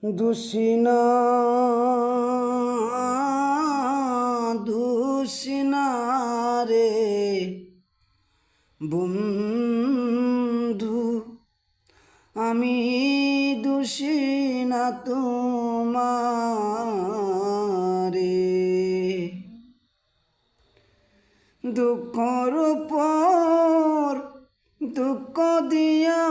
দুসিনা দুসিনা রে বন্ধু, আমি দুসিনা তোমারে। দুঃখর পর দুঃখ দিয়া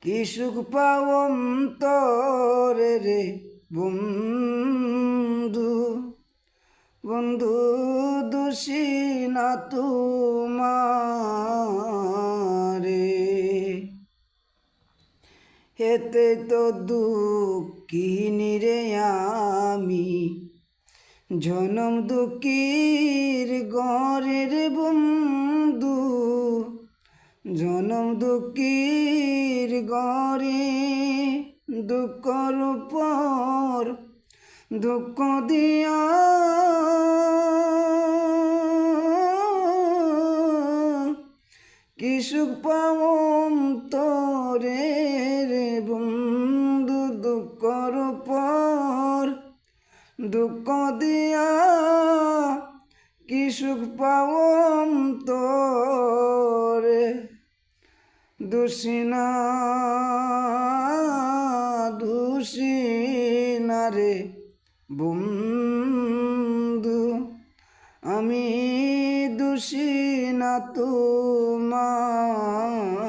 কি সুখ পাওম তরে রে বন্ধু, বন্ধু দুসিনা তোমারে। হেতে তো দুঃখিনী রে আমি, জনম দুঃখীর ঘরের বন্ধু, জনম দুঃখীর ঘরে দুঃখর উপর দুঃখ দিয়া কি সুখ পাওম তোরে রে বন্ধু, দুঃখর উপর দুঃখ দিয়া কি সুখ পাওম তোরে। দুসিনা দুসিনা রে বন্ধু, আমি দুসিনা তোমার।